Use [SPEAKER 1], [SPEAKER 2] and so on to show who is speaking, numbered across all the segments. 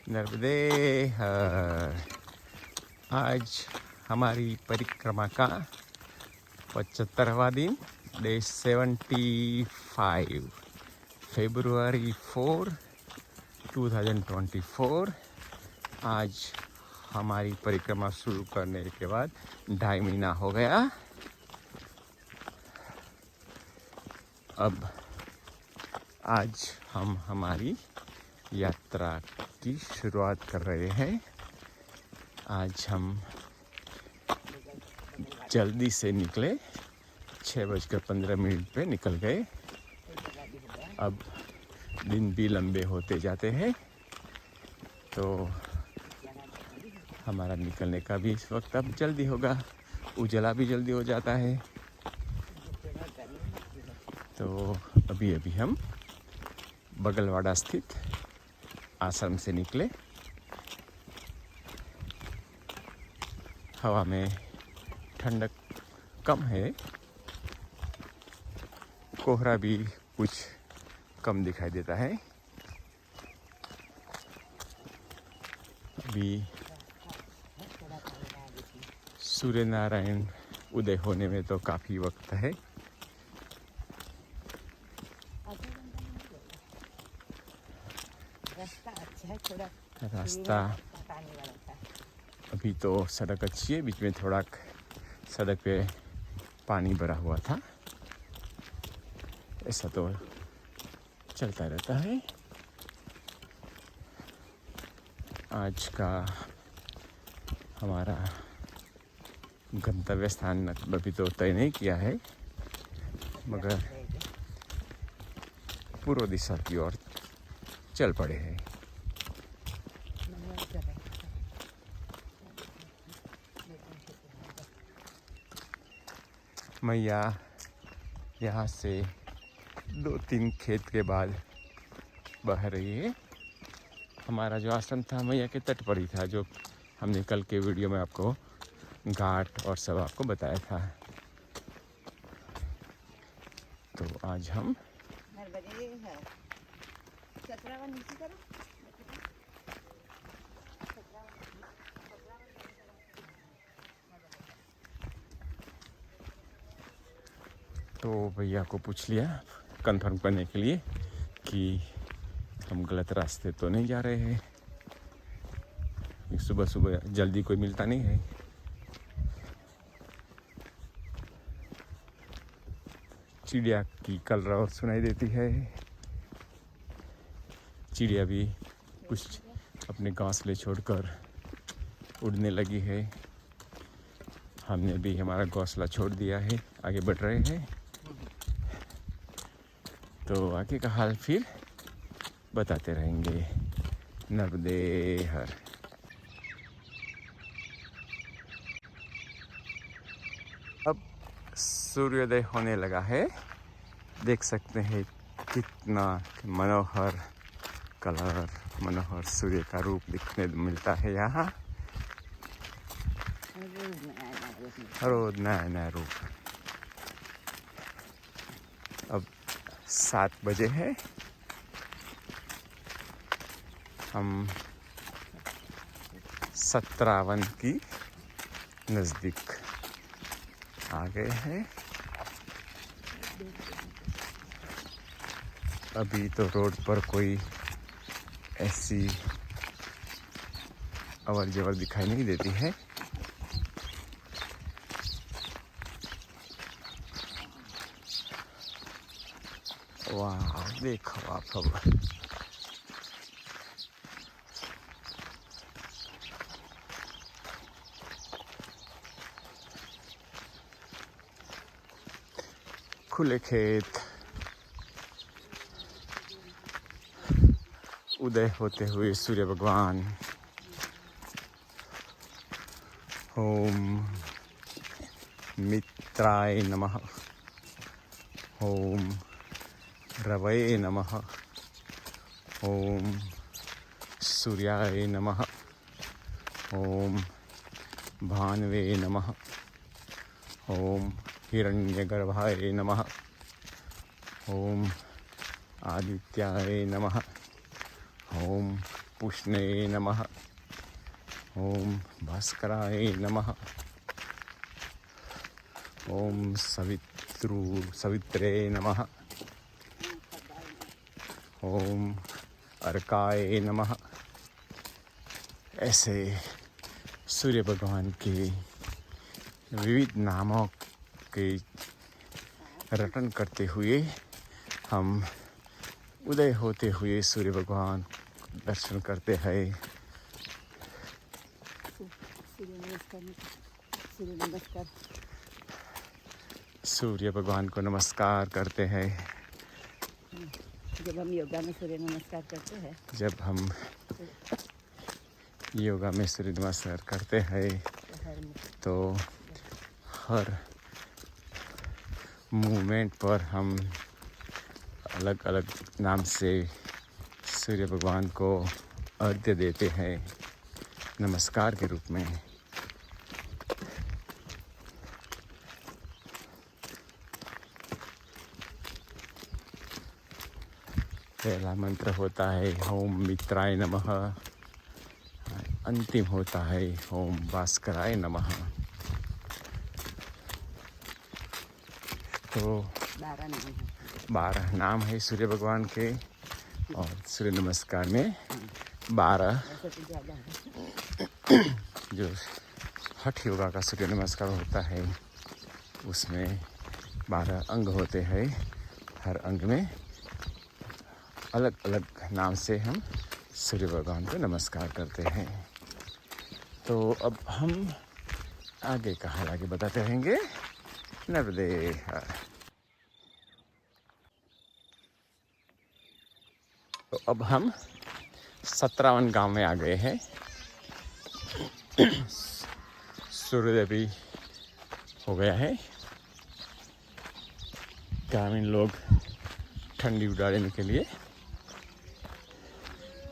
[SPEAKER 1] नर्मदे हर। आज हमारी परिक्रमा का 75वां दिन, डे 75, February 4, 2024। आज हमारी परिक्रमा शुरू करने के बाद 2.5 महीना हो गया। अब आज हम हमारी यात्रा की शुरुआत कर रहे हैं। आज हम जल्दी से निकले, 6:15 पे निकल गए। अब दिन भी लंबे होते जाते हैं, तो हमारा निकलने का भी इस वक्त अब जल्दी होगा। उजला भी जल्दी हो जाता है। तो अभी हम बगलवाड़ा स्थित आश्रम से निकले। हवा में ठंडक कम है, कोहरा भी कुछ कम दिखाई देता है। अभी सूर्य नारायण उदय होने में तो काफ़ी वक्त है। रास्ता अभी तो सड़क अच्छी है, बीच में थोड़ा सड़क पे पानी भरा हुआ था। ऐसा तो चलता रहता है। आज का हमारा गंतव्य स्थान अभी तो तय नहीं किया है, मगर पूर्व दिशा की ओर चल पड़े हैं। मैया यहाँ से 2-3 खेत के बाद बह रही है। हमारा जो आश्रम था मैया के तट पर ही था, जो हमने कल के वीडियो में आपको घाट और सब आपको बताया था। तो आज हम तो भैया को पूछ लिया कंफर्म करने के लिए कि हम गलत रास्ते तो नहीं जा रहे हैं। सुबह सुबह जल्दी कोई मिलता नहीं है। चिड़िया की कलरव सुनाई देती है। चिड़िया भी कुछ अपने घोंसले छोड़कर उड़ने लगी है। हमने भी हमारा घोंसला छोड़ दिया है, आगे बढ़ रहे हैं। तो आगे का हाल फिर बताते रहेंगे। नर्मदे हर। अब सूर्योदय होने लगा है। देख सकते हैं कितना मनोहर कलर, मनोहर सूर्य का रूप दिखने मिलता है यहाँ। रोज नया नया रूप। अब 7 बजे है। हम 57 की नज़दीक आ गए हैं। अभी तो रोड पर कोई ऐसी अवर जवर दिखाई नहीं देती है। वाह, देखो आप अब खुले खेत, उदय होते हुए सूर्य भगवान। ओम मित्राय नमः, ओम रवये नमः, ओम सूर्याय नमः, ओम भानवे नमः, ओम हिरण्यगर्भाय नमः, ओम आदित्याय नमः, ओम पुष्णे नमः। ओम भास्कराय नमः। ओम सवित्रे नमः। ओम अर्काय नमः। ऐसे सूर्य भगवान के विविध नामों के रटन करते हुए हम उदय होते हुए सूर्य भगवान दर्शन करते हैं। सूर्य भगवान को नमस्कार करते हैं।
[SPEAKER 2] जब हम योगा में सूर्य नमस्कार करते हैं,
[SPEAKER 1] सूर्य नमस्कार करते हैं तो हर मूवमेंट पर हम अलग अलग नाम से सूर्य भगवान को अर्घ्य देते हैं नमस्कार के रूप में। पहला मंत्र होता है ओम मित्राय नमः, अंतिम होता है ओम भास्कराय नमः। तो 12 नाम है सूर्य भगवान के और सूर्य नमस्कार में 12 जो हठ योगा का सूर्य नमस्कार होता है उसमें 12 अंग होते हैं। हर अंग में अलग अलग नाम से हम सूर्य भगवान को नमस्कार करते हैं। तो अब हम आगे का हाल आगे बताते रहेंगे। नर्मदे हर। तो अब हम 57 गांव में आ गए हैं। सूर्योदय भी हो गया है। ग्रामीण लोग ठंडी उड़ाने के लिए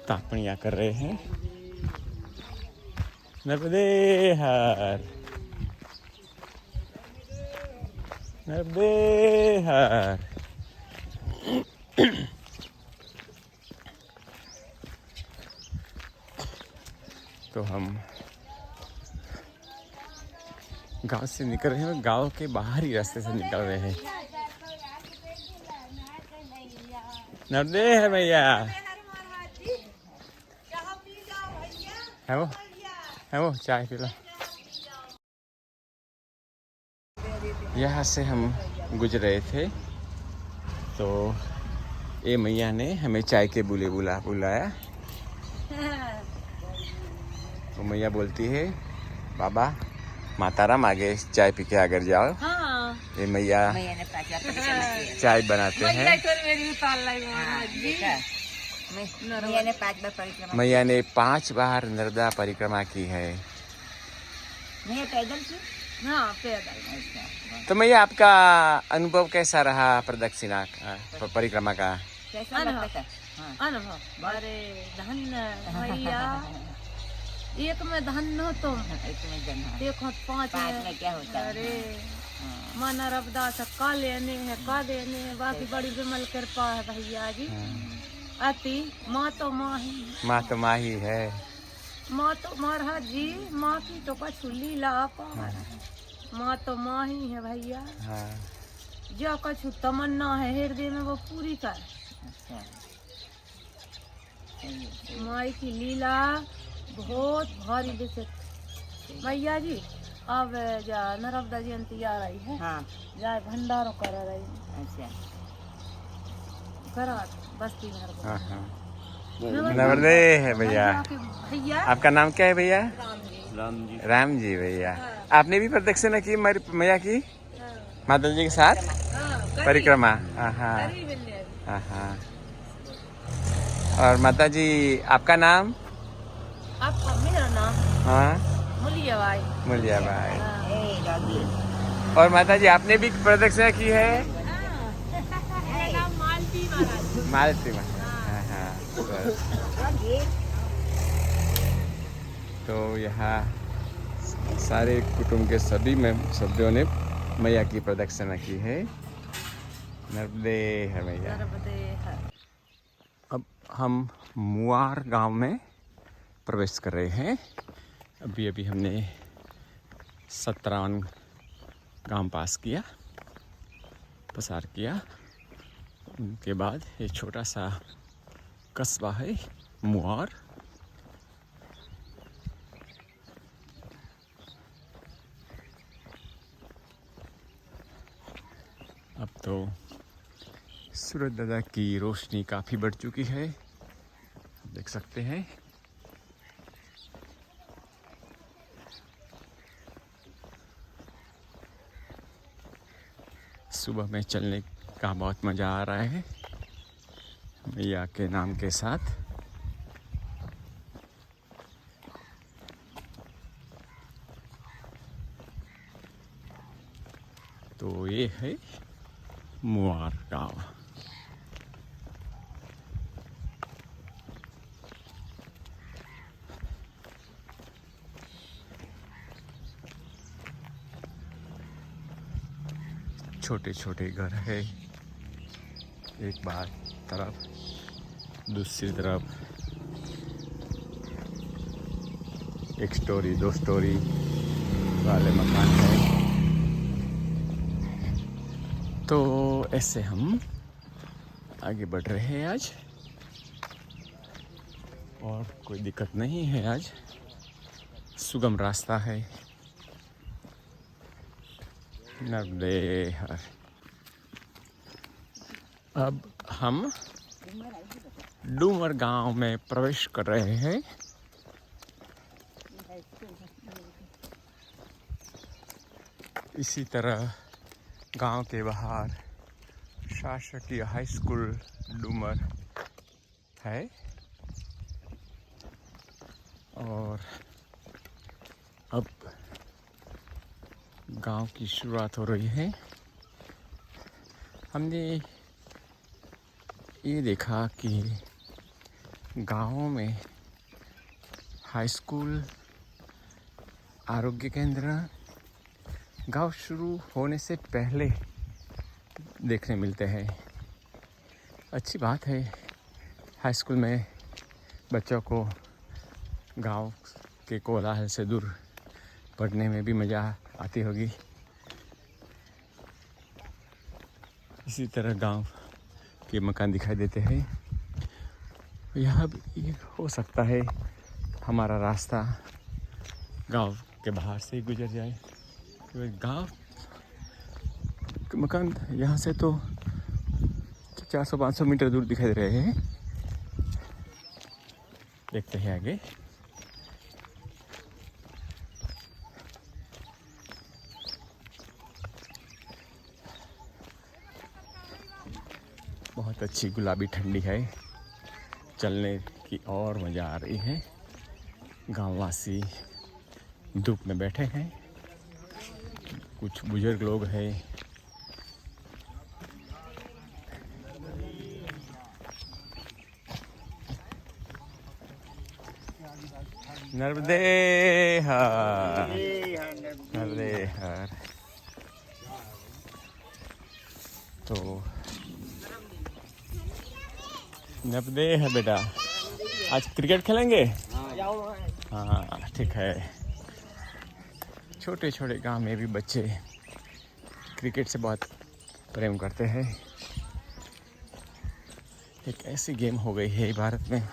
[SPEAKER 1] तापणियाँ कर रहे हैं। नर्मदे हर, नर्मदे हर। तो हम गांव से निकल रहे हैं, गांव के बाहरी रास्ते से निकल रहे हैं। नर्मदे है भैया, है वो चाय पी लो। यहाँ से हम गुजर रहे थे तो ये मैया ने हमें चाय के बुलाया। तो मैया बोलती है बाबा माताराम आगे चाय पी के आगे जाओ। हाँ। ये मैया चाय बनाते हैं। मैया ने 5 बार नर्मदा परिक्रमा की है।
[SPEAKER 2] पैदल की? हाँ पैदल।
[SPEAKER 1] तो मैया आपका अनुभव कैसा रहा प्रदक्षिणा परिक्रमा का?
[SPEAKER 2] कैसा लगता था? अनुभव अरे धन्य भैया, एक में धन्य हो तुम, देखो 5 में क्या होता है। अरे माँ नर्मदा से का लेने है का देने है, बाकी बड़ी विमल कृपा है भैया जी। अति माँ तो माँ ही है। माँ तो महाराज जी, माँ की तो कछु लीला अपार है। माँ तो माँ ही है भैया। जो कछु तमन्ना है हृदय में वो पूरी कर। माँ की लीला बहुत भारी विचित्र भैया जी। अब जा नर्मदा जयंती आ रही है। हाँ। जाए भंडारों कर रही है। अच्छा। करा बस्ती घर को।
[SPEAKER 1] नर्मदे है भैया। आपका नाम क्या है भैया? राम जी भैया। आपने भी प्रदक्षिणा की मैया की? माता जी के साथ परिक्रमा? हाँ। और माता जी आपका नाम?
[SPEAKER 2] आपका मेरा नाम?
[SPEAKER 1] हाँ मुलिया बाई। और माता जी आपने भी प्रदक्षिणा की है? मालती। हाँ। तो यहाँ सारे कुटुंब के सभ्यों ने मैया की प्रदक्षिणा की है। नर्मदे है मैया। अब हम मुआर गांव में प्रवेश कर रहे हैं। अभी अभी हमने 57 गांव पास किया, पसार किया। उनके बाद एक छोटा सा कस्बा है मुआर। अब तो सूरज दादा की रोशनी काफ़ी बढ़ चुकी है, देख सकते हैं। सुबह में चलने का बहुत मज़ा आ रहा है मैया के नाम के साथ। तो ये है मुआर गाँव। छोटे छोटे घर है, एक बार तरफ, दूसरी तरफ एक स्टोरी 2 स्टोरी वाले मकान है। तो ऐसे हम आगे बढ़ रहे हैं आज, और कोई दिक्कत नहीं है आज, सुगम रास्ता है। नर्मदे हर। अब हम डूमर गांव में प्रवेश कर रहे हैं। इसी तरह गांव के बाहर शासकीय हाई स्कूल डूमर है, और अब गांव की शुरुआत हो रही है। हमने ये देखा कि गांवों में हाई स्कूल, आरोग्य केंद्र गांव शुरू होने से पहले देखने मिलते हैं। अच्छी बात है, हाई स्कूल में बच्चों को गांव के कोलाहल से दूर पढ़ने में भी मज़ा आती होगी। इसी तरह गांव के मकान दिखाई देते हैं। यहाँ भी हो सकता है हमारा रास्ता गांव के बाहर से ही गुजर जाए। गांव के मकान यहाँ से तो 400-500 मीटर दूर दिखाई दे रहे हैं। देखते हैं आगे। बहुत अच्छी गुलाबी ठंडी है, चलने की और मज़ा आ रही है। गांववासी धूप में बैठे हैं, कुछ बुजुर्ग लोग हैं। नर्मदे हर, नर्मदे हर। तो नर्मदे है बेटा, आज क्रिकेट खेलेंगे? हाँ ठीक है। छोटे छोटे गांव में भी बच्चे क्रिकेट से बहुत प्रेम करते हैं। एक ऐसी गेम हो गई है भारत में,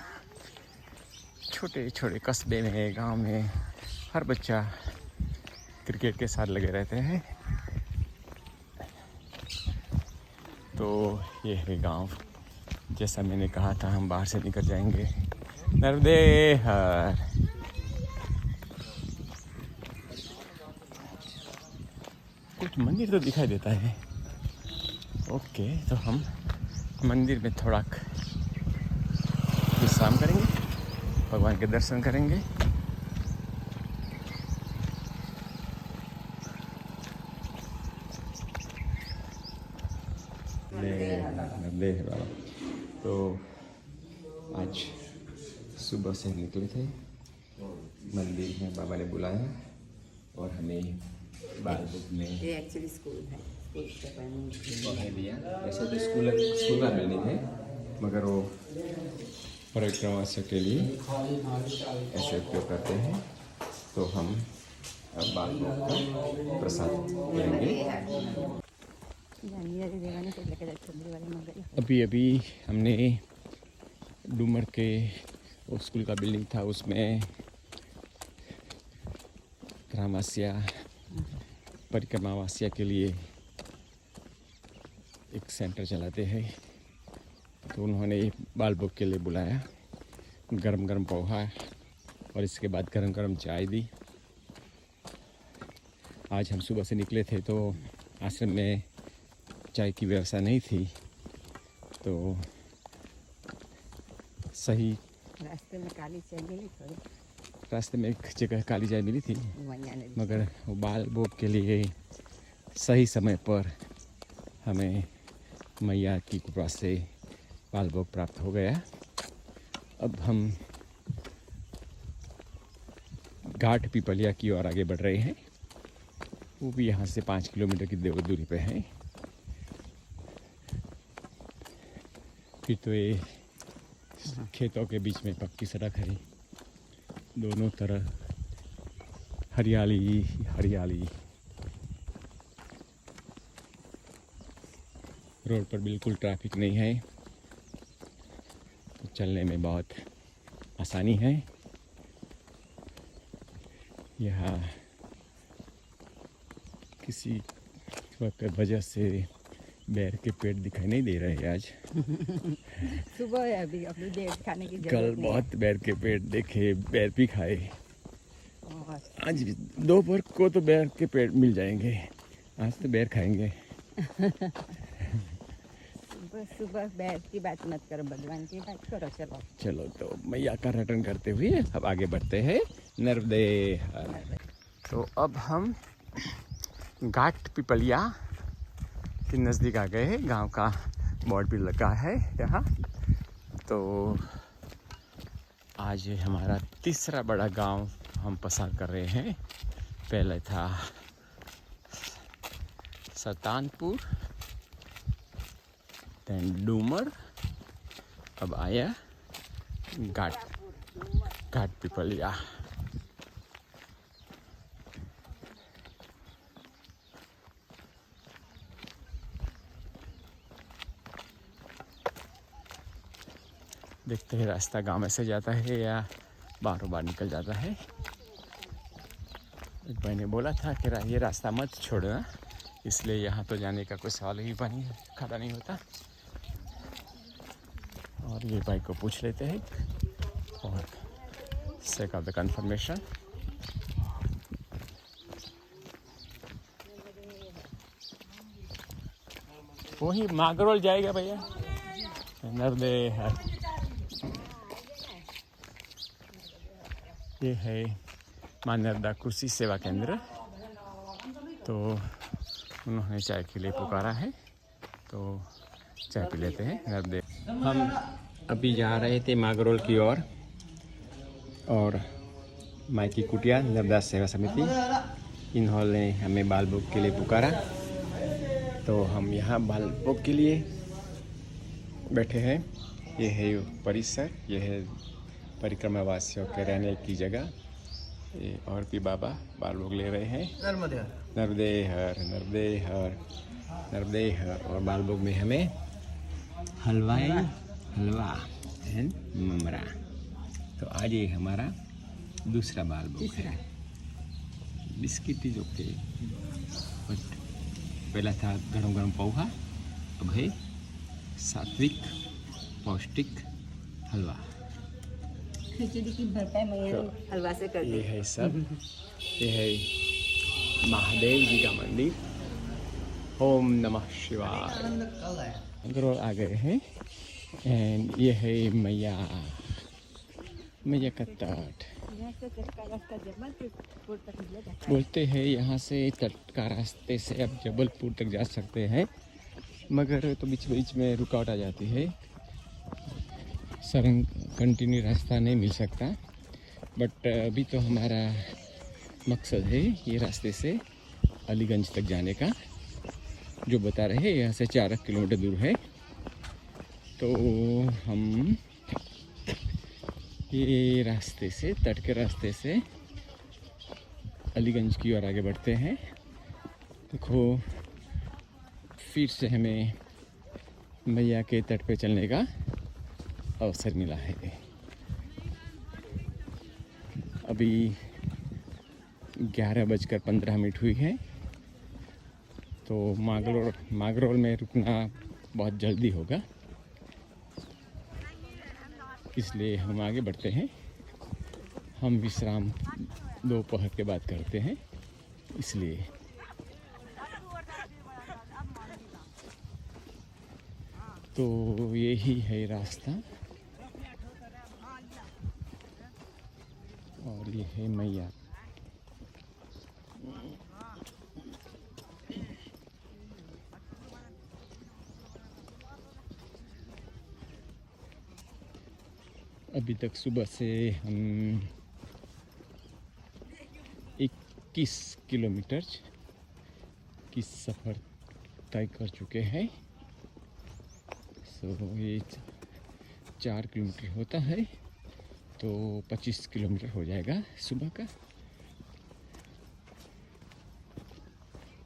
[SPEAKER 1] छोटे छोटे कस्बे में, गांव में हर बच्चा क्रिकेट के साथ लगे रहते हैं। तो ये है गांव। जैसा मैंने कहा था, हम बाहर से निकल जाएंगे। नर्मदे हर। कुछ मंदिर तो दिखाई देता है। ओके, तो हम मंदिर में थोड़ा विश्राम करेंगे, भगवान के दर्शन करेंगे। नर्मदे बाबा। तो आज सुबह से निकले थे, मंदिर में बाबा ने बुलाया और हमें बालबुक में
[SPEAKER 3] ये एक्चुअली स्कूल है,
[SPEAKER 1] पढ़ाई दिया। वैसे तो स्कूल का मिलनी थे, मगर वो परिक्रमा के लिए ऐसे उपयोग करते हैं। तो हम अब बाल भोग का प्रसाद लेंगे। अभी हमने डूमर के वो स्कूल का बिल्डिंग था, उसमें ग्रामवासिया परिक्रमावासिया के लिए एक सेंटर चलाते हैं। तो उन्होंने बाल भोग के लिए बुलाया, गरम गरम पोहा और इसके बाद गरम गरम चाय दी। आज हम सुबह से निकले थे तो आश्रम में चाय की व्यवस्था नहीं थी, तो सही
[SPEAKER 2] रास्ते में काली चाय मिली, थोड़ी
[SPEAKER 1] रास्ते में एक जगह काली चाय मिली थी, मगर वो बाल भोग के लिए सही समय पर हमें मैया की कृपा से बाल भोग प्राप्त हो गया। अब हम घाट पिपलिया की ओर आगे बढ़ रहे हैं। वो भी यहाँ से 5 किलोमीटर की दूरी पे है। फिर तो ये खेतों के बीच में पक्की सड़क है, दोनों तरफ हरियाली हरियाली। रोड पर बिल्कुल ट्रैफिक नहीं है, तो चलने में बहुत आसानी है। यहाँ किसी वजह से बैर के पेड़ दिखाई नहीं दे रहे हैं आज।
[SPEAKER 2] सुबह है अभी, अपनी बैर खाने की जरूरत
[SPEAKER 1] कल
[SPEAKER 2] नहीं
[SPEAKER 1] बहुत बैर के पेड़ देखे, बैर भी खाए। आज दोपहर को तो बैर के पेड़ मिल जाएंगे, आज तो बैर खाएंगे।
[SPEAKER 2] सुबह सुबह बैर की बात मत करो, भगवान की बात करो। चलो
[SPEAKER 1] चलो, तो मैया का रिटर्न करते हुए अब आगे बढ़ते हैं नर्मदे। तो अब हम घाट पिपलिया के नज़दीक आ गए हैं। गांव का बोर्ड भी लगा है यहाँ। तो आज हमारा तीसरा बड़ा गांव हम पसार कर रहे हैं। पहले था सतानपुर, देन डूमर, अब आया घाट पिपलिया। देखते हैं रास्ता गांव में से जाता है या बाहरों बाहर निकल जाता है। एक भाई ने बोला था कि ये रास्ता मत छोड़ना, इसलिए यहाँ तो जाने का कोई सवाल ही खड़ा नहीं होता। और ये भाई को पूछ लेते हैं और सेक ऑफ द कंफर्मेशन। वही मागरोल जाएगा भैया, नर्मदे है। ये है मां नर्मदा कृषि सेवा केंद्र। तो उन्होंने चाय के लिए पुकारा है, तो चाय पी लेते हैं नर्मदे। हम अभी जा रहे थे मागरोल की ओर, और माइकी कुटिया नर्मदा सेवा समिति, इन्होंने हमें बाल भोग के लिए पुकारा। तो हम यहाँ बाल भोग के लिए बैठे हैं। ये है परिसर, ये है परिक्रमा वासियों के रहने की जगह। ये और भी बाबा बाल भोग ले रहे हैं। नर्मदे हर नर्मदे हर नर्मदे हर। और बाल भोग में हमें हलवा एंड ममरा। तो आज ये हमारा दूसरा बाल भोग है। बिस्किट इज ओके, बट पहला था गरम गरम पोहा, अब है सात्विक पौष्टिक हलवा।
[SPEAKER 2] खिचड़ी की भरपाई मैं हलवा से कर
[SPEAKER 1] ये है सब। ये है महादेव जी का मंदिर। ओम नमः शिवाय। मागरोल आ गए हैं। एंड ये है मैया का तट। बोलते हैं यहाँ से तट का रास्ते से अब जबलपुर तक जा सकते हैं, मगर तो बीच बीच में रुकावट आ जाती है, सरंग कंटिन्यू रास्ता नहीं मिल सकता। बट अभी तो हमारा मकसद है ये रास्ते से अलीगंज तक जाने का, जो बता रहे हैं यहाँ से 4 किलोमीटर दूर है। तो हम ये रास्ते से, तट के रास्ते से अलीगंज की ओर आगे बढ़ते हैं। देखो फिर से हमें मैया के तट पे चलने का अवसर मिला है। अभी 11:15 हुई है, तो मागरोल में रुकना बहुत जल्दी होगा, इसलिए हम आगे बढ़ते हैं। हम विश्राम दोपहर के बाद करते हैं, इसलिए तो यही है रास्ता और ये है मैया। अभी तक सुबह से हम 21 किलोमीटर की सफ़र तय कर चुके हैं। ये 4 किलोमीटर होता है तो 25 किलोमीटर हो जाएगा सुबह का।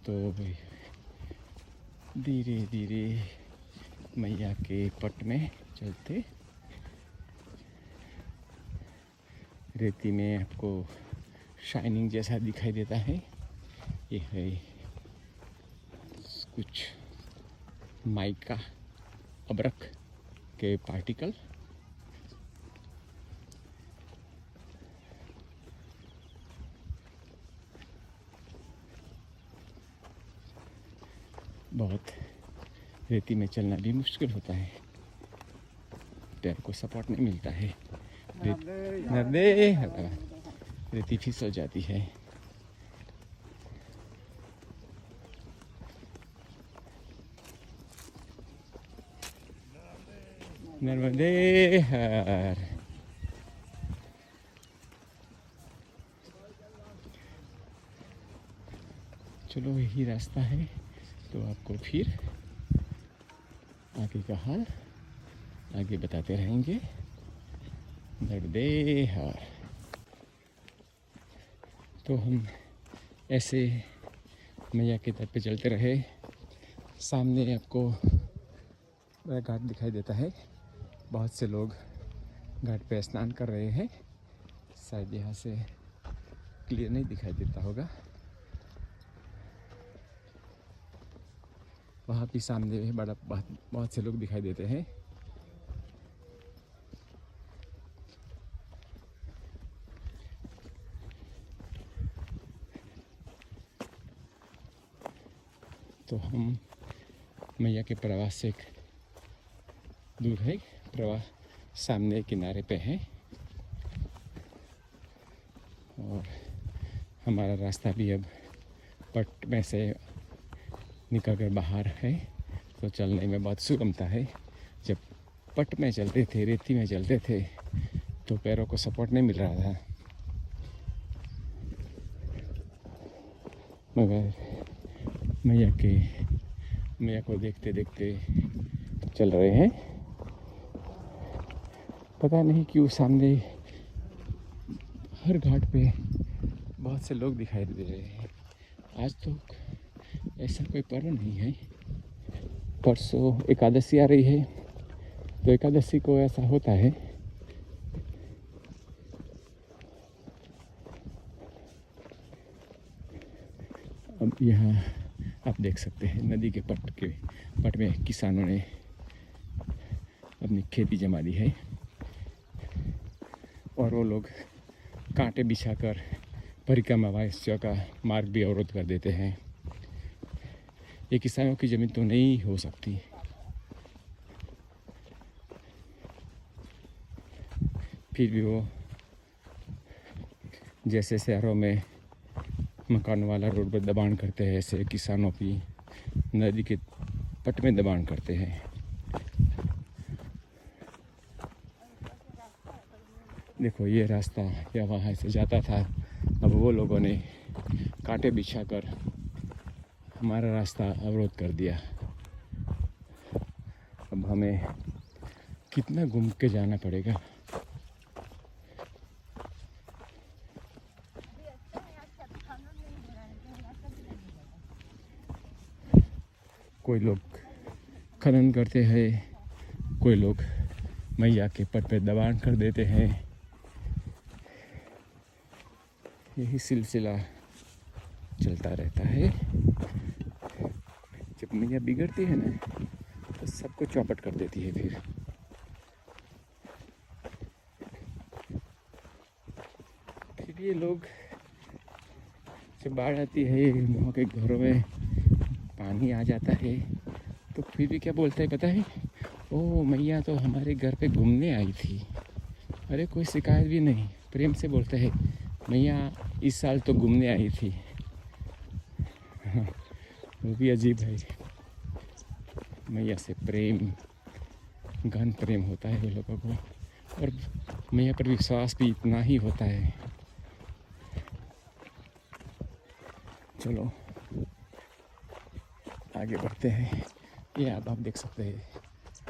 [SPEAKER 1] तो धीरे धीरे मैया के पट में चलते, रेती में आपको शाइनिंग जैसा दिखाई देता है। ये है कुछ माइका अबरक के पार्टिकल। बहुत रेती में चलना भी मुश्किल होता है, पैर को सपोर्ट नहीं मिलता है। रेती फिसल जाती है। नर्मदे हर। चलो यही रास्ता है, तो आपको फिर आगे का हाल आगे बताते रहेंगे। नर्मदे हर। तो हम ऐसे मैया के तट पे चलते रहे। सामने आपको बड़ा घाट दिखाई देता है, बहुत से लोग घाट पे स्नान कर रहे हैं। शायद यहाँ से क्लियर नहीं दिखाई देता होगा। वहाँ भी सामने भी बहुत से लोग दिखाई देते हैं। तो हम मैया के प्रवाह से दूर है, प्रवाह सामने किनारे पे है और हमारा रास्ता भी अब पट में से निकल कर बाहर है, तो चलने में बहुत सुगमता है। जब पट में चलते थे, रेती में चलते थे, तो पैरों को सपोर्ट नहीं मिल रहा था, मगर मैया को देखते देखते चल रहे हैं। पता नहीं क्यों सामने हर घाट पे बहुत से लोग दिखाई दे रहे हैं। आज तो ऐसा कोई पर्व नहीं है। परसों एकादशी आ रही है, तो एकादशी को ऐसा होता है। अब यहाँ आप देख सकते हैं नदी के पट में किसानों ने अपनी खेती जमा दी है और वो लोग कांटे बिछाकर परिक्रमा वास्य का मार्ग भी अवरोध कर देते हैं। ये किसानों की ज़मीन तो नहीं हो सकती, फिर भी वो जैसे शहरों में मकान वाला रोड पर दबान करते हैं, ऐसे किसानों की नदी के पट में दबान करते हैं। देखो ये रास्ता या वहाँ से जाता था, अब वो लोगों ने कांटे बिछाकर हमारा रास्ता अवरोध कर दिया। अब हमें कितना घूम के जाना पड़ेगा। कोई लोग खनन करते हैं, कोई लोग मैया के पट पे दबान कर देते हैं। यही सिलसिला चलता रहता है। जब मैया बिगड़ती है ना तो सबको चौपट कर देती है। फिर ये लोग जब बाढ़ आती है, वहाँ के घरों में पानी आ जाता है, तो फिर भी क्या बोलते हैं पता है? ओ मैया तो हमारे घर पे घूमने आई थी। अरे कोई शिकायत भी नहीं, प्रेम से बोलते हैं मैया इस साल तो घूमने आई थी। वो भी अजीब है। मैया से प्रेम, घन प्रेम होता है वो लोगों को, और मैया पर विश्वास भी इतना ही होता है। चलो आगे बढ़ते हैं। ये आप देख सकते हैं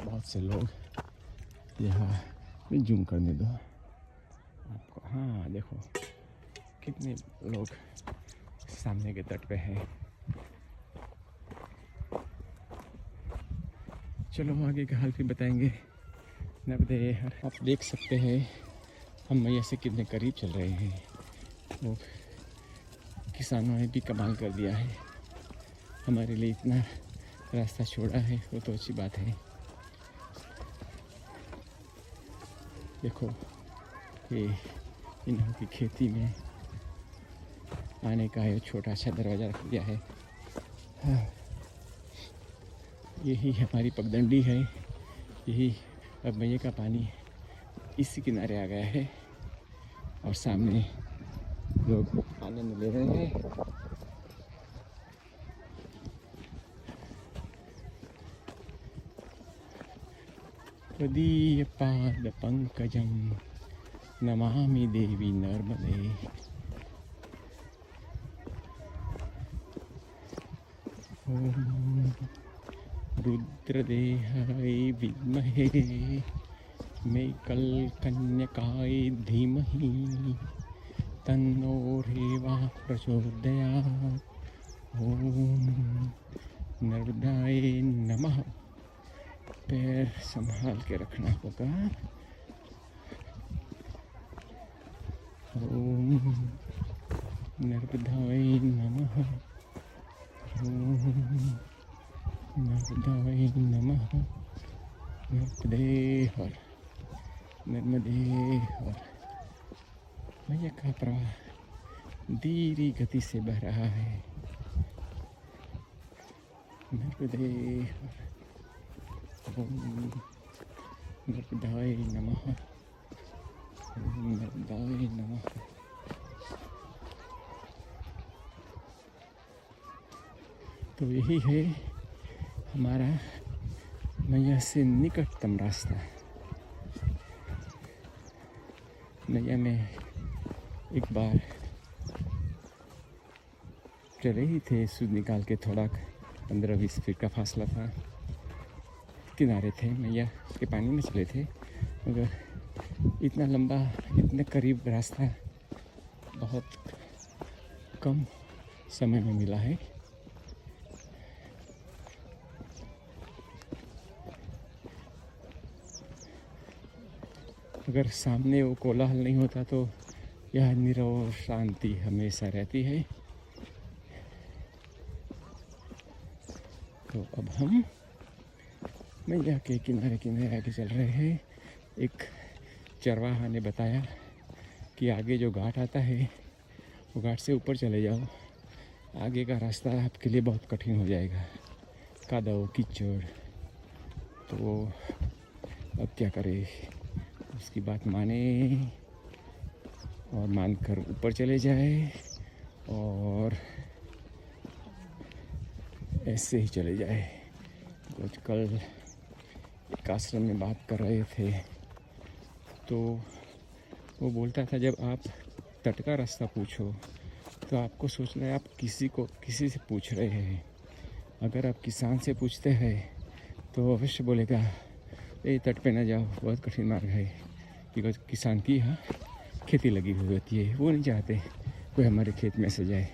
[SPEAKER 1] बहुत से लोग यहाँ, जूम करने दो आपको। हाँ देखो कितने लोग सामने के तट पे हैं। चलो आगे का हाल भी बताएंगे। नर्मदे हर। आप देख सकते हैं हम मैया से कितने करीब चल रहे हैं। वो किसानों ने भी कमाल कर दिया है, हमारे लिए इतना रास्ता छोड़ा है, वो तो अच्छी बात है। देखो ये इन्हों की खेती में आने का ये छोटा सा दरवाज़ा रख दिया है। हाँ। यही हमारी पगडंडी है। यही अब मैया का पानी इसी किनारे आ गया है और सामने लोग आनंद ले रहे हैं। त्वदीय पाद पंकजं नमामि देवी नर्मदे। ओम रुद्रदेहाय विद्महे मेकलकन्यकाय धीमहि तन्नो रेवा प्रचोदयात्। ओम नर्मदाय नमः। पैर संभाल के रखना होगा। ओम नर्मदाय नमः। ओम नर्मदाय नमः। नर्मदे हर, नर्मदे हर। मैया का प्रवाह धीरे गति से बह रहा है। नर्मदे हर। ओम नर्मदाय नमः। ओम नर्मदाय नमः। तो यही है हमारा मैया से निकटतम रास्ता। मैया में एक बार चले ही थे, सूद निकाल के थोड़ा 15-20 फीट का फासला था, किनारे थे, मैया के पानी में चले थे, मगर इतना लंबा, इतने करीब रास्ता बहुत कम समय में मिला है। अगर सामने वो कोलाहल नहीं होता तो यह नीरव शांति हमेशा रहती है। तो अब हम मैया के किनारे किनारे आगे चल रहे हैं। एक चरवाहा ने बताया कि आगे जो घाट आता है वो घाट से ऊपर चले जाओ, आगे का रास्ता आपके लिए बहुत कठिन हो जाएगा, कादव कीचड़। तो अब क्या करे, उसकी बात माने और मानकर ऊपर चले जाए और ऐसे ही चले जाए। कुछ कल एक आश्रम में बात कर रहे थे तो वो बोलता था जब आप तट का रास्ता पूछो तो आपको सोचना है आप किसी से पूछ रहे हैं। अगर आप किसान से पूछते हैं तो अवश्य बोलेगा ये तट पे ना जाओ, बहुत कठिन मार्ग है, बिकॉज किसान की यहाँ खेती लगी हुई होती है, वो नहीं चाहते कोई हमारे खेत में से जाए।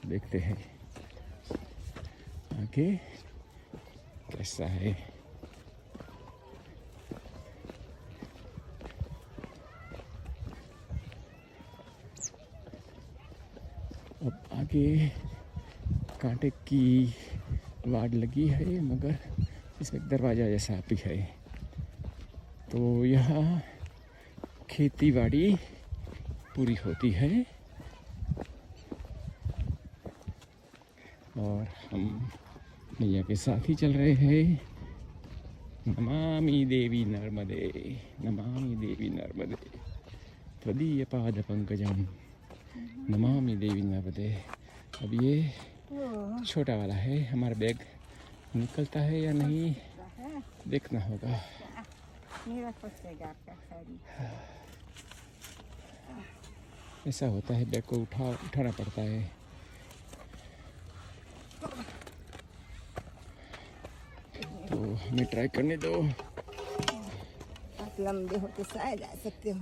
[SPEAKER 1] देखते हैं आगे कैसा है। अब आगे कांटे की वाड़ लगी है, मगर इसमें एक दरवाज़ा जैसा भी है। तो यहाँ खेती बाड़ी पूरी होती है और हम मैया के साथ ही चल रहे हैं। नमामि देवी नर्मदे, नमामि देवी नर्मदे, त्वदीय पाद पंकजम, नमामि देवी नर्मदे। अब ये छोटा वाला है, हमारा बैग निकलता है या नहीं देखना होगा। ऐसा होता है, बैग को उठाना पड़ता है। तो हमें ट्राई करने दो।
[SPEAKER 3] आप लंबे हो तो शायद आ सकते हो।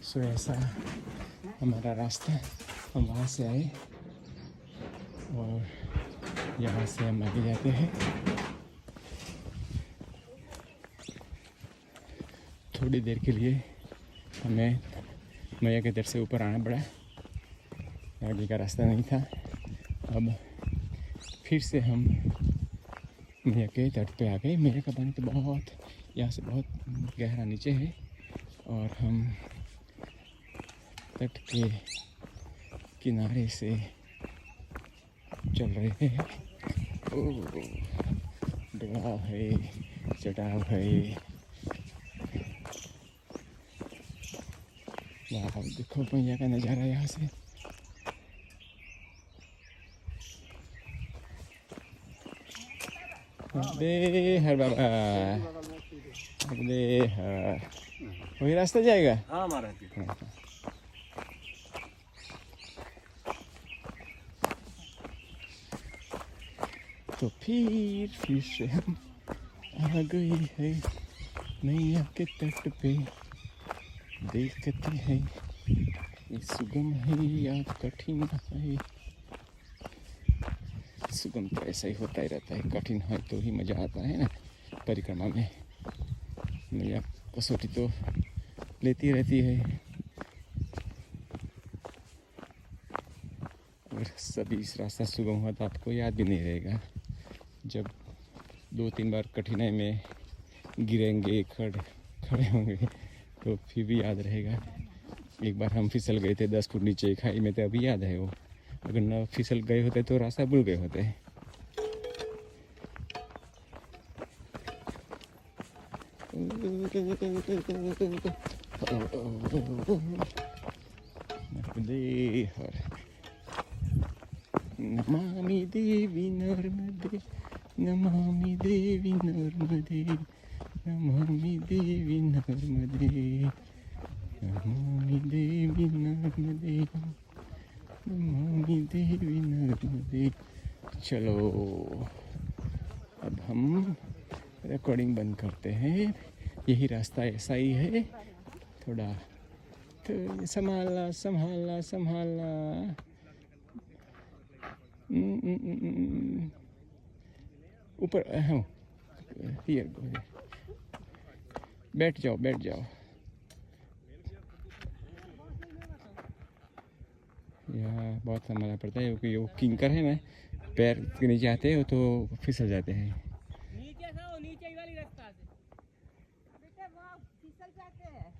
[SPEAKER 1] सो ऐसा हमारा रास्ता, हम वहाँ से आए और यहाँ से हम आगे जाते हैं। थोड़ी देर के लिए हमें मैया के दर से ऊपर आना पड़ा, आगे का रास्ता नहीं था। अब फिर से हम मैया के तट पे आ गए। मैया का पानी तो बहुत यहाँ से बहुत गहरा नीचे है और हम तट के किनारे से चल रहे हैं। डोलाव है, चटाव है। वाह, देखो मैया का नज़ारा यहाँ से। अबे हर बाबा, अबे हर, वही रास्ता जाएगा।
[SPEAKER 4] हाँ हमारा
[SPEAKER 1] तो फिर से हम आ गए हैं मैया के तट पे। देखते हैं ये सुगम है या कठिन है। सुगम तो ऐसा ही होता ही रहता है, कठिन है तो ही मज़ा आता है ना परिक्रमा में। मैया कसौटी तो लेती रहती है। अगर सभी इस रास्ता सुगम हुआ तो आपको याद भी नहीं रहेगा। जब 2-3 बार कठिनाई में गिरेंगे, खड़े होंगे तो फिर भी याद रहेगा। एक बार हम फिसल गए थे 10 फुट नीचे खाई में, तो अभी याद है वो। अगर न फिसल गए होते तो रास्ता भूल गए होते। नमामि देवी नर्मदे, नमामि देवी नर्मदे, नमामि देवी नर्मदे, नमामि देवी नर्मदे, नमामि देवी नर्मदे। चलो अब हम रिकॉर्डिंग बंद करते हैं। यही रास्ता ऐसा ही है, थोड़ा तो संभालना संभालना संभालना। ऊपर हाँ, हियर गो, बैठ जाओ बैठ जाओ। यहाँ बहुत संभालना पड़ता है क्योंकि वो किंकर है ना, पैर के नीचे आते हो तो फिसल जाते हैं।
[SPEAKER 2] नीचे से नीचे वाली रास्ता से बेटा वहाँ फिसल जाते हैं,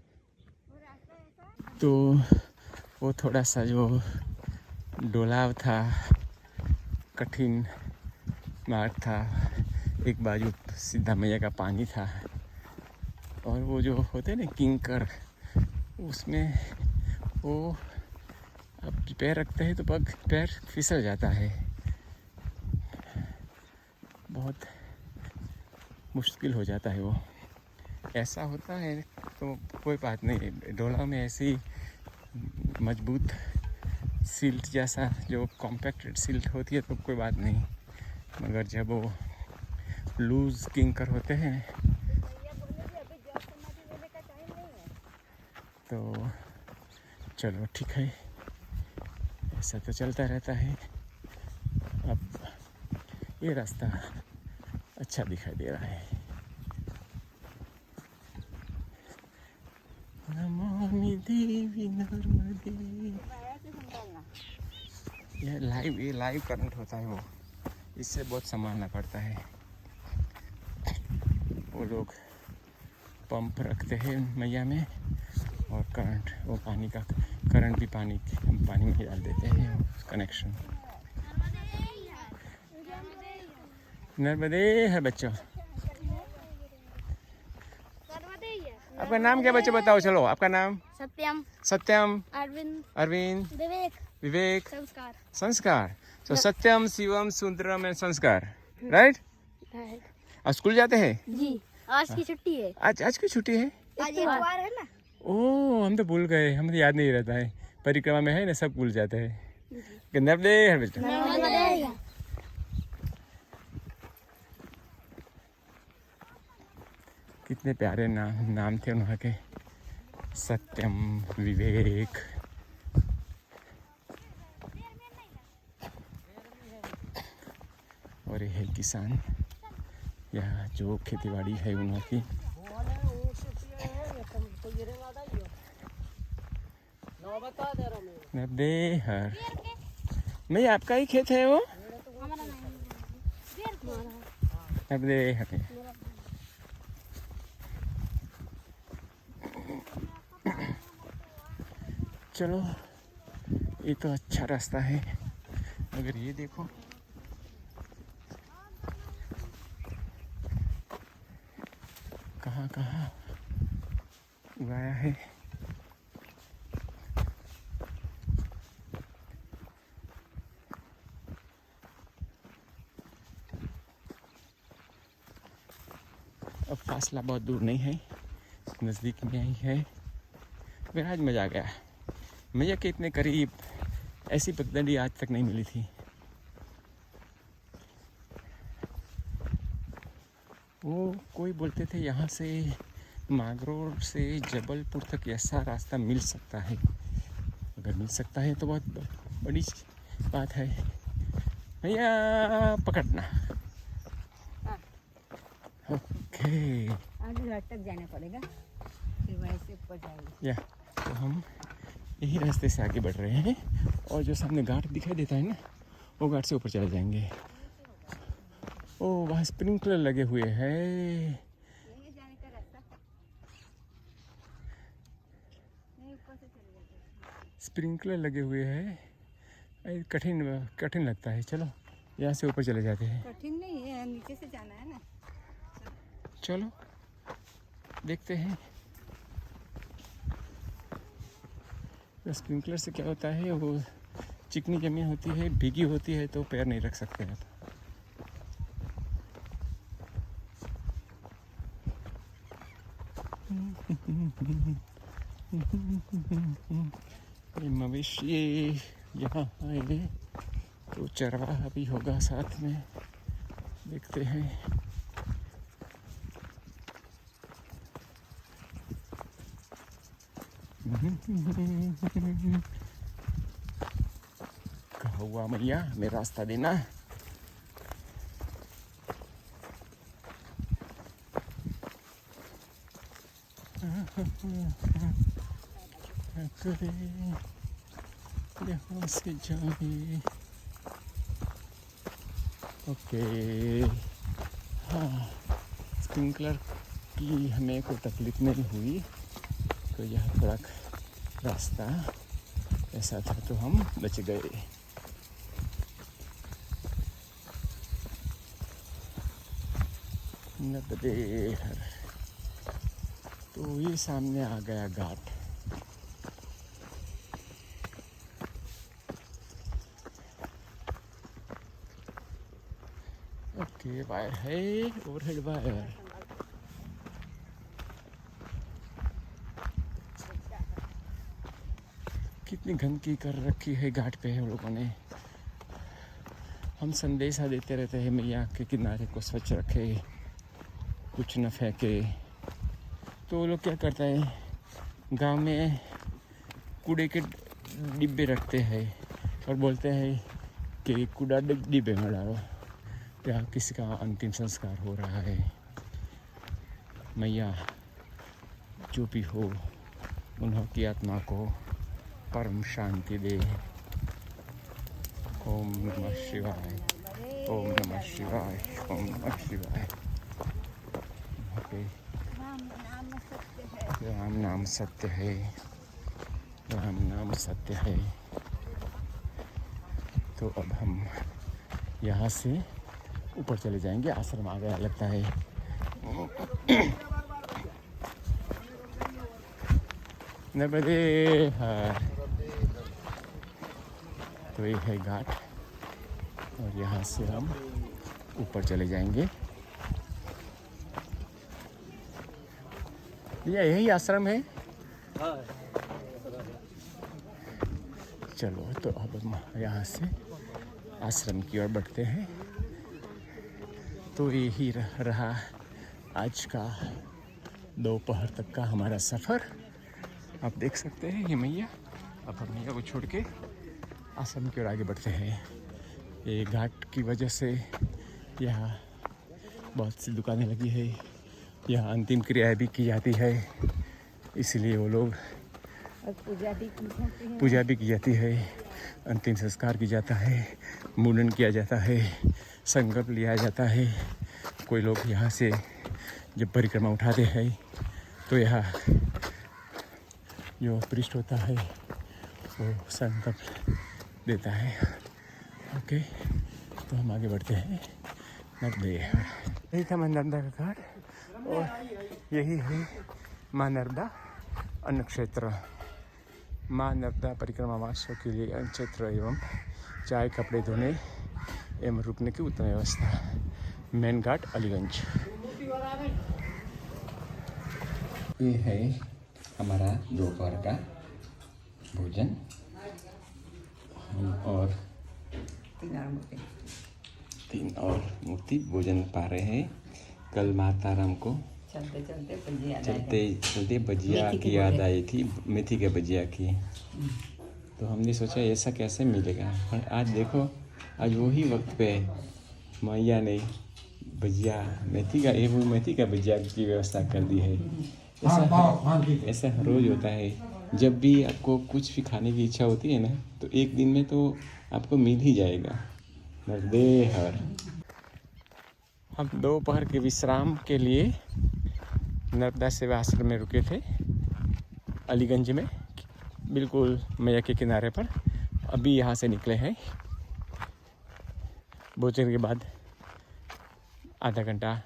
[SPEAKER 2] वो रास्ता ऐसा।
[SPEAKER 1] तो वो थोड़ा सा जो डोलाव था, कठिन मार्ग था, एक बाजू सीधा मैया का पानी था और वो जो होते हैं ना किंकर, उसमें वो अब पैर रखते हैं तो पैर फिसल जाता है। बहुत मुश्किल हो जाता है वो। ऐसा होता है तो कोई बात नहीं, डोला में ऐसी मजबूत सिल्ट जैसा जो कॉम्पैक्टेड सिल्ट होती है तो कोई बात नहीं, मगर जब वो लूज किंकर होते हैं तो चलो ठीक है, ऐसा तो चलता रहता है। ये रास्ता अच्छा दिखाई दे रहा है। नमामि देवी नर्मदे। ये लाइव करंट होता है, वो इससे बहुत संभालना पड़ता है। वो लोग पंप रखते हैं मैया में और करंट, वो पानी का करंट भी पानी में ही डाल देते हैं कनेक्शन। नर्मदे है बच्चों। आपका नाम क्या बच्चे बताओ, चलो आपका नाम?
[SPEAKER 4] सत्यम,
[SPEAKER 1] सत्यम,
[SPEAKER 4] अरविंद,
[SPEAKER 1] अरविंद,
[SPEAKER 4] विवेक,
[SPEAKER 1] विवेक,
[SPEAKER 4] संस्कार।
[SPEAKER 1] संस्कार। तो सत्यम, शिवम, सुंदरम एंड संस्कार, राइट? अब स्कूल जाते हैं?
[SPEAKER 4] जी, आज की छुट्टी है।
[SPEAKER 1] आज की छुट्टी है?
[SPEAKER 4] आज इतवार है ना।
[SPEAKER 1] ओह, हम तो भूल गए, हमें तो याद नहीं रहता है। परिक्रमा में है ना, सब भूल जाते हैं। नर्मदे हर बच्चा। कितने प्यारे नाम थे उनके के, सत्यम, विवेक। और ये है किसान, यह जो खेतीबाड़ी है उनकी। नर्मदे हर। मैं आपका ही खेत है वो? नर्मदे हर। चलो, ये तो अच्छा रास्ता है, मगर ये देखो कहाँ कहाँ उगाया है। अब फासला बहुत दूर नहीं है, नज़दीक में ही है। फिर आज मज़ा आ गया, मैया के इतने करीब ऐसी पगडंडी आज तक नहीं मिली थी। वो कोई बोलते थे यहाँ से मागरोर से जबलपुर तक ऐसा रास्ता मिल सकता है। अगर मिल सकता है तो बहुत बड़ी बात है। भैया पकड़ना। ओके,
[SPEAKER 3] आगे घर तक जाना पड़ेगा, फिर वहीं से ऊपर जाएंगे।
[SPEAKER 1] या तो हम यही रास्ते से आगे बढ़ रहे हैं, और जो सामने घाट दिखाई देता है ना, वो घाट से ऊपर चले जाएंगे। ओ, वहाँ स्प्रिंकलर लगे हुए हैं।
[SPEAKER 3] जाने का रास्ता नहीं, ऊपर से चले जाते।
[SPEAKER 1] स्प्रिंकलर लगे हुए हैं, कठिन लगता है। चलो यहाँ से ऊपर चले जाते हैं।
[SPEAKER 3] कठिन नहीं है, नीचे से जाना है ना।
[SPEAKER 1] चलो देखते हैं। स्प्रिंकलर से क्या होता है, वो चिकनी जमीन होती है, भीगी होती है, तो पैर नहीं रख सकते आप। ये मवेशी यहाँ आए तो चरवाहा भी होगा साथ में, देखते हैं। कहा हुआ मैया हमें रास्ता देना। करे यहाँ से जाए। ओके, हाँ, स्प्रिंकलर की हमें कोई तकलीफ नहीं हुई, तो यह थोड़ा रास्ता ऐसा था तो हम बच गए। नर्मदे हर। तो ये सामने आ गया घाट। ओके, वायर है, ओवरहेड वायर। कितनी गंदगी कर रखी है घाट पे हम लोगों ने। हम संदेशा देते रहते हैं मैया के किनारे को स्वच्छ रखे, कुछ न फेंके। तो वो लोग क्या करते हैं, गांव में कूड़े के डिब्बे रखते हैं और बोलते हैं कि कूड़ा डिब्बे में डालो। या किसी का अंतिम संस्कार हो रहा है। मैया जो भी हो उनकी आत्मा को परम शांति दे। ओम नमः शिवाय, ओम नमः शिवाय, ओम नमः शिवाय। राम नाम सत्य है, राम नाम सत्य है। तो अब हम यहाँ से ऊपर चले जाएंगे, आश्रम आ गया लगता है। नर्मदे हर। तो ये है घाट और यहाँ से हम ऊपर चले जाएंगे। यही आश्रम है। चलो तो अब हम यहाँ से आश्रम की ओर बढ़ते हैं। तो यही रहा आज का दोपहर तक का हमारा सफ़र। आप देख सकते हैं ये मैया। अब हम मैया को छोड़ के आश्रम की ओर आगे बढ़ते हैं। ये घाट की वजह से यहाँ बहुत सी दुकानें लगी है। यहाँ अंतिम क्रियाएं भी की जाती है, इसलिए वो लोग
[SPEAKER 3] पूजा भी
[SPEAKER 1] की जाती है। अंतिम संस्कार किया जाता है, मुंडन किया जाता है, संकल्प लिया जाता है। कोई लोग यहाँ से जब परिक्रमा उठाते हैं तो यहाँ जो पृष्ठ होता है वो संकल्प देता है। ओके, तो हम आगे बढ़ते हैं। नर्मदे। यही था नर्मदा का घाट और यही है माँ नर्मदा अन्न क्षेत्र। माँ नर्मदा परिक्रमा महोत्सव के लिए अन्न क्षेत्र एवं चाय, कपड़े धोने एवं रुकने की उत्तम व्यवस्था। मेन घाट अलीगंज। ये है हमारा दोपहर का भोजन। हम और तीन और मूर्ति भोजन पा रहे हैं। कल माता राम को चलते चलते भजिया की याद आई थी, मेथी के भजिया की। तो हमने सोचा ऐसा कैसे मिलेगा, पर आज देखो आज वही वक्त पे मैया ने भजिया मेथी का भजिया की व्यवस्था कर दी है। ऐसा रोज होता है। जब भी आपको कुछ भी खाने की इच्छा होती है ना, तो एक दिन में तो आपको मिल ही जाएगा। नर्मदे हर। हम दोपहर के विश्राम के लिए नर्मदा सेवा आश्रम में रुके थे, अलीगंज में, बिल्कुल मैया के किनारे पर। अभी यहाँ से निकले हैं। भोजन के बाद आधा घंटा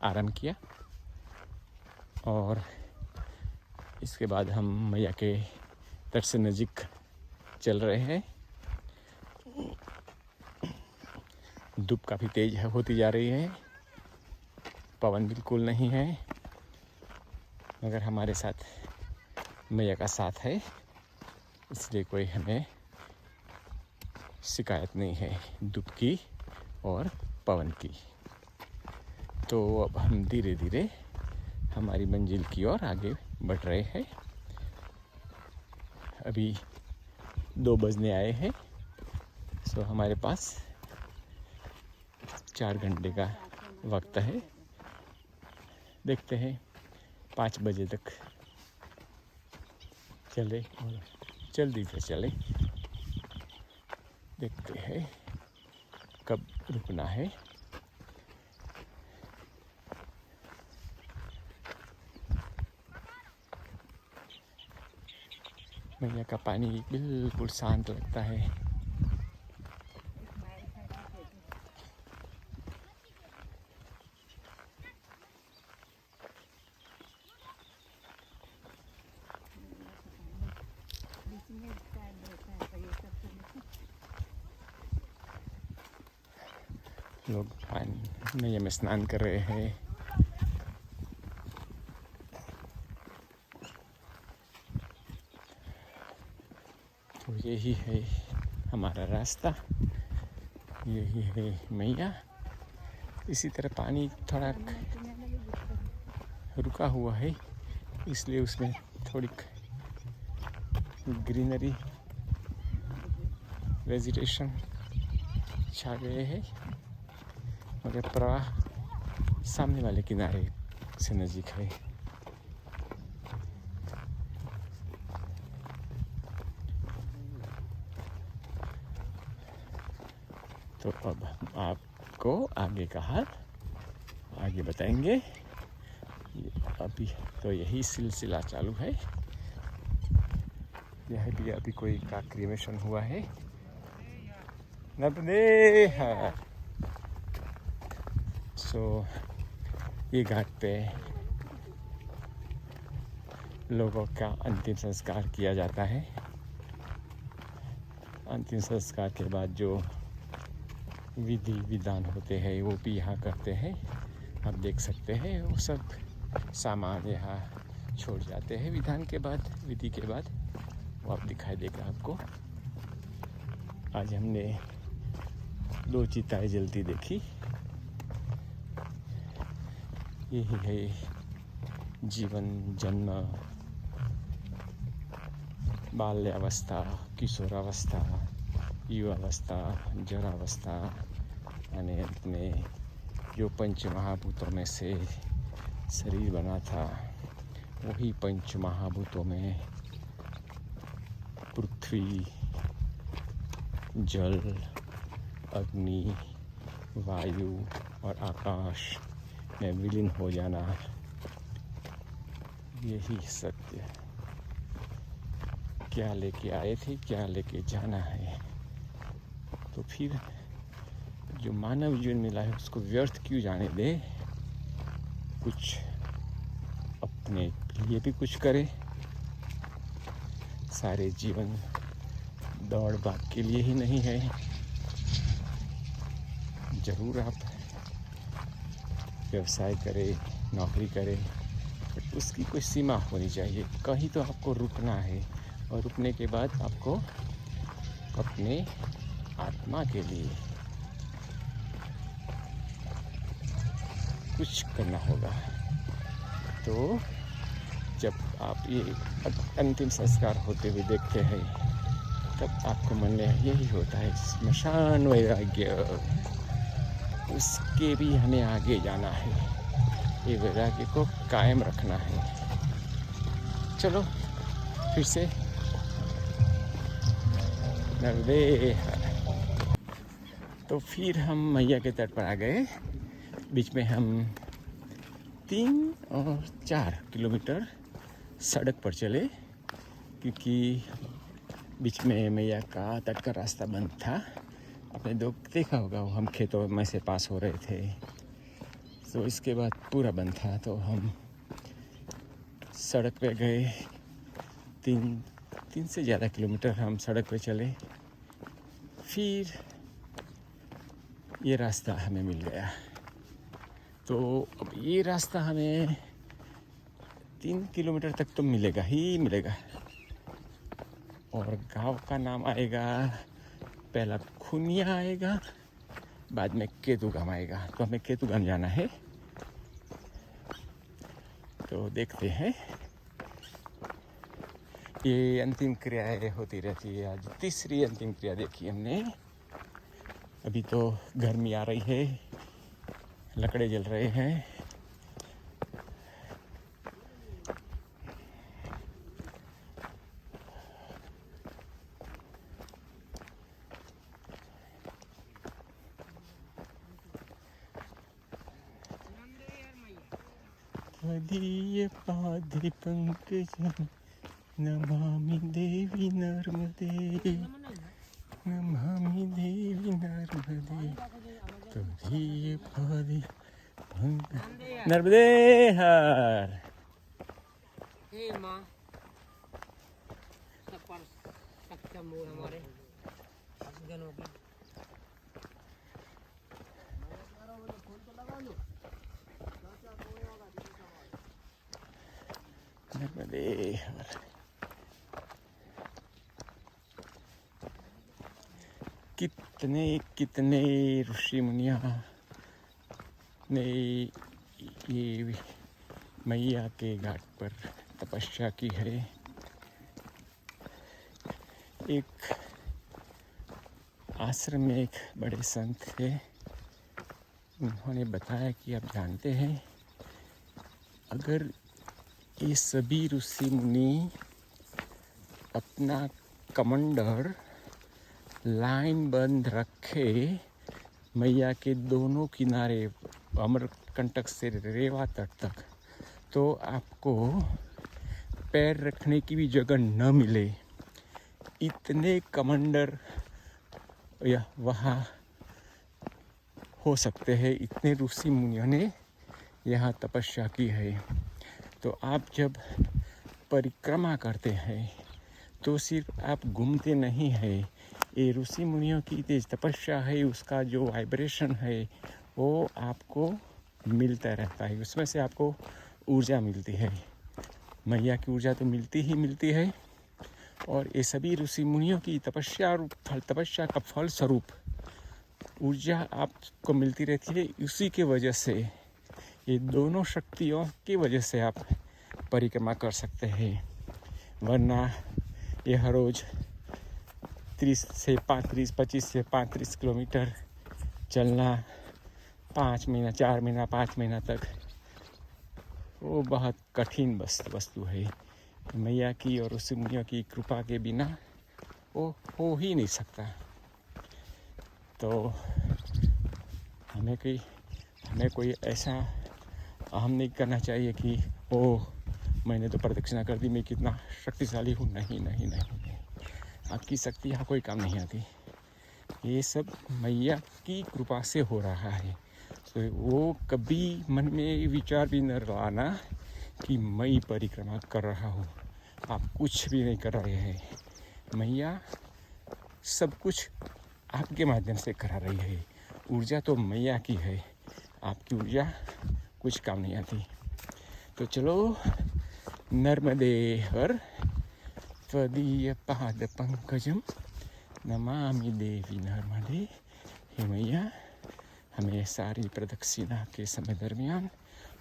[SPEAKER 1] आराम किया और इसके बाद हम मैया के तट से नज़दीक चल रहे हैं। धूप काफ़ी तेज होती जा रही है, पवन बिल्कुल नहीं है, मगर हमारे साथ मैया का साथ है, इसलिए कोई हमें शिकायत नहीं है धूप की और पवन की। तो अब हम धीरे धीरे हमारी मंजिल की ओर आगे बढ़ रहे हैं। अभी 2 बजने आए हैं, सो हमारे पास 4 घंटे का वक्त है। देखते हैं 5 बजे तक चले और जल्दी से चले। देखते हैं कब रुकना है। मैया का पानी बिल्कुल शांत लगता है। लोग पानी मैया में स्नान कर रहे हैं। तो यही है हमारा रास्ता, यही है मैया। इसी तरह पानी थोड़ा रुका हुआ है, इसलिए उसमें थोड़ी ग्रीनरी वेजिटेशन छा गए हैं। और प्रवाह सामने वाले किनारे से नज़दीक है। तो अब आपको आगे का हाल आगे बताएंगे। अभी तो यही सिलसिला चालू है। यह भी अभी कोई का क्रीमेशन हुआ है। नर्मदे है। सो ये घाट पे लोगों का अंतिम संस्कार किया जाता है। अंतिम संस्कार के बाद जो विधि विधान होते हैं वो भी यहाँ करते हैं। आप देख सकते हैं वो सब सामान यहाँ छोड़ जाते हैं विधान के बाद, विधि के बाद। वो आप दिखाई देगा आपको। आज हमने 2 चिताएं जलती देखी। यही है जीवन, जन्म, बाल्यावस्था, किशोरावस्था, युवावस्था, जरावस्था, यानी अंत में जो पंच महाभूतों में से शरीर बना था, वही पंच महाभूतों में पृथ्वी, जल, अग्नि, वायु और आकाश में विलीन हो जाना, यही सत्य। क्या लेके आए थे, क्या लेके जाना है। तो फिर जो मानव जीवन मिला है उसको व्यर्थ क्यों जाने दे। कुछ अपने लिए भी कुछ करे। सारे जीवन दौड़ भाग के लिए ही नहीं है। जरूर आप व्यवसाय करें, नौकरी करें, बट उसकी कोई सीमा होनी चाहिए। कहीं तो आपको रुकना है और रुकने के बाद आपको अपने आत्मा के लिए कुछ करना होगा। तो जब आप ये अंतिम संस्कार होते हुए देखते हैं तब आपको मन में यही होता है, स्मशान वैराग्य, उसके भी हमें आगे जाना है। ये वैराग्य को कायम रखना है। चलो फिर से नर्मदे। तो फिर हम मैया के तट पर आ गए। बीच में हम 3 और 4 किलोमीटर सड़क पर चले, क्योंकि बीच में मैया का तट का रास्ता बंद था। आपने देखा होगा, वो हम खेतों में से पास हो रहे थे, तो इसके बाद पूरा बंद था। तो हम सड़क पे गए। 3 से ज़्यादा किलोमीटर हम सड़क पे चले। फिर ये रास्ता हमें मिल गया। तो अब ये रास्ता हमें 3 किलोमीटर तक तो मिलेगा ही मिलेगा। और गांव का नाम आएगा, पहला खुनिया आएगा, बाद में केतुगाम आएगा। तो हमें केतुगाम जाना है। तो देखते हैं। ये अंतिम क्रियाएं होती रहती है। आज 3री अंतिम क्रिया देखी हमने। अभी तो गर्मी आ रही है, लकड़े जल रहे हैं। त्वदीय पादे पंकजं नमामि देवी नर्मदे, नमामि देवी नर्मदे। त्वदीय पादे पंकजं नर्मदे हर।
[SPEAKER 5] हे माँ, सब पर सक्षम हो हमारे जनों की।
[SPEAKER 1] नर्मदे हर। कितने कितने ऋषि मुनिया ने ये मैया के घाट पर तपस्या की है। एक आश्रम में एक बड़े संत थे, उन्होंने बताया कि आप जानते हैं, अगर ये सभी ऋषि मुनि अपना कमंडर लाइन बंद रखे मैया के दोनों किनारे अमरकंटक से रेवा तट तक, तो आपको पैर रखने की भी जगह न मिले, इतने कमंडर या वहाँ हो सकते हैं। इतने ऋषि मुनियों ने यहाँ तपस्या की है। तो आप जब परिक्रमा करते हैं तो सिर्फ आप घूमते नहीं हैं, ये ऋषि मुनियों की तेज तपस्या है, उसका जो वाइब्रेशन है वो आपको मिलता रहता है, उसमें से आपको ऊर्जा मिलती है। मैया की ऊर्जा तो मिलती ही मिलती है, और ये सभी ऋषि मुनियों की तपस्या का फल स्वरूप ऊर्जा आपको मिलती रहती है। उसी के वजह से, ये दोनों शक्तियों की वजह से आप परिक्रमा कर सकते हैं, वरना ये हर रोज 25 से 35 किलोमीटर चलना 5 महीना 4 महीना 5 महीना तक, वो बहुत कठिन वस्तु है। मैया की और ऋषि मुनियों की कृपा के बिना वो हो ही नहीं सकता। तो हमें कोई ऐसा अहम नहीं करना चाहिए कि मैंने तो प्रदक्षिणा कर दी, मैं कितना शक्तिशाली हूँ। नहीं, आपकी शक्ति यहाँ कोई काम नहीं आती। ये सब मैया की कृपा से हो रहा है। तो वो कभी मन में विचार भी न लाना कि मैं परिक्रमा कर रहा हूँ। आप कुछ भी नहीं कर रहे हैं, मैया सब कुछ आपके माध्यम से करा रही है। ऊर्जा तो मैया की है, आपकी ऊर्जा कुछ काम नहीं आती। तो चलो, नर्मदे हर त्वदीय पाद पंकजम नमामि देवी नर्मदे। हे मैया, हमें सारी प्रदक्षिणा के समय दरमियान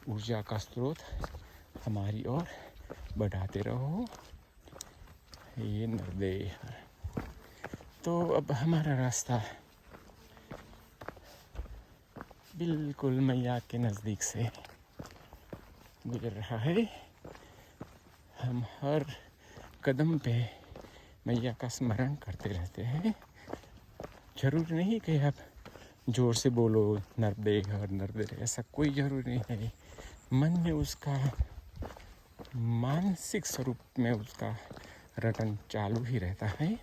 [SPEAKER 1] ऊर्जा का स्रोत हमारी ओर बढ़ाते रहो। ये नर्मदे हर। तो अब हमारा रास्ता बिल्कुल मैया के नज़दीक से गुजर रहा है। हम हर कदम पे मैया का स्मरण करते रहते हैं। जरूर नहीं कि आप जोर से बोलो नर्मदे हर नर्मदे, ऐसा कोई जरूरी नहीं है। मन में उसका मानसिक स्वरूप में उसका रटन चालू ही रहता है।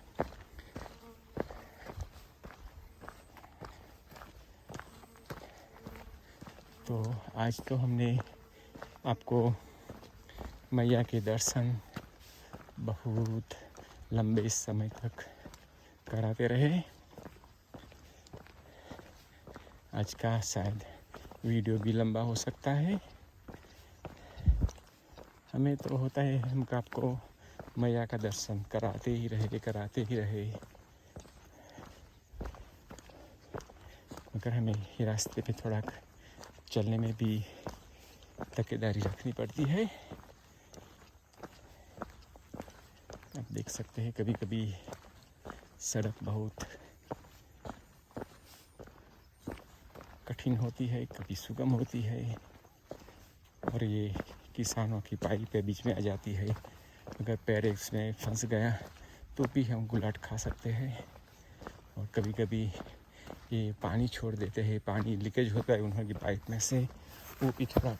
[SPEAKER 1] तो आज तो हमने आपको मैया के दर्शन बहुत लंबे समय तक कराते रहे। आज का शायद वीडियो भी लंबा हो सकता है। हमें तो होता है हम आपको मैया का दर्शन कराते ही रहे, मगर हमें ये रास्ते पे थोड़ा चलने में भी तकेदारी रखनी पड़ती है। आप देख सकते हैं कभी कभी सड़क बहुत कठिन होती है, कभी सुगम होती है, और ये किसानों की पाई पे बीच में आ जाती है। अगर पैर इसमें फंस गया तो भी हम गुलाट खा सकते हैं। और कभी कभी ये पानी छोड़ देते हैं, पानी लीकेज होता है उन्होंने पाइप में से, वो भी थोड़ा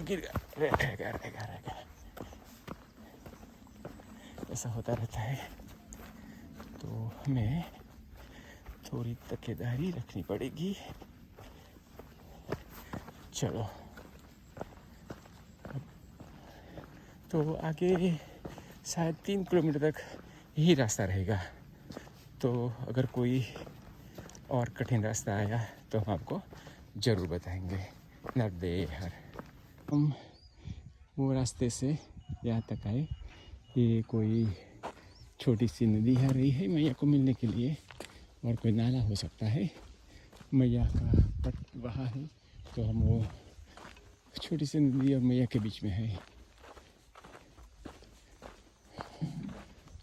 [SPEAKER 1] गिर गया, रह गया, ऐसा होता रहता है। तो हमें थोड़ी तकेदारी रखनी पड़ेगी। चलो, तो आगे शायद 3 किलोमीटर तक यही रास्ता रहेगा। तो अगर कोई और कठिन रास्ता आया तो हम आपको ज़रूर बताएंगे। नर्मदे हर। हम वो रास्ते से यहाँ तक आए। ये कोई छोटी सी नदी आ रही है मैया को मिलने के लिए, और कोई नाला हो सकता है। मैया का पट वहाँ है, तो हम वो छोटी सी नदी और मैया के बीच में है।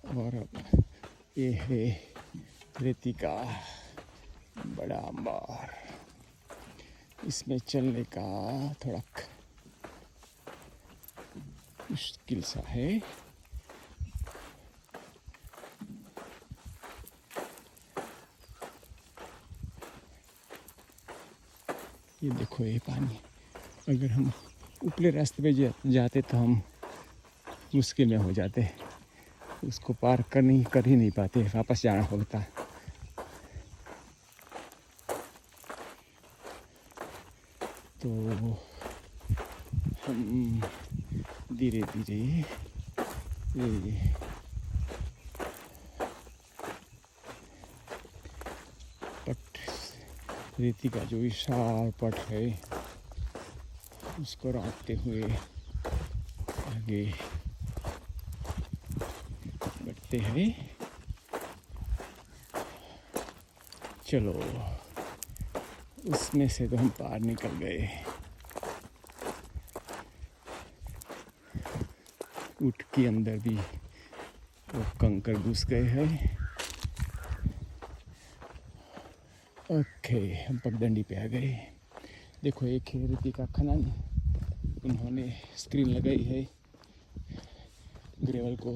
[SPEAKER 1] और अब ये है रेती का बड़ा अंबार। इसमें चलने का थोड़ा मुश्किल सा है। ये देखो ये पानी, अगर हम ऊपरी रास्ते पे जाते तो हम मुश्किल में हो जाते, उसको पार कर ही नहीं पाते, वापस जाना होता। तो हम धीरे धीरे पट रेती का जो विशाल पट है उसको रास्ते हुए आगे बढ़ते हैं। चलो, उसमें से तो हम पार निकल गए। ऊँट के अंदर भी वो कंकड़ घुस गए हैं। ओके, हम पगडंडी पे आ गए। देखो एक है रेती का खनन, उन्होंने स्क्रीन लगाई है ग्रेवल को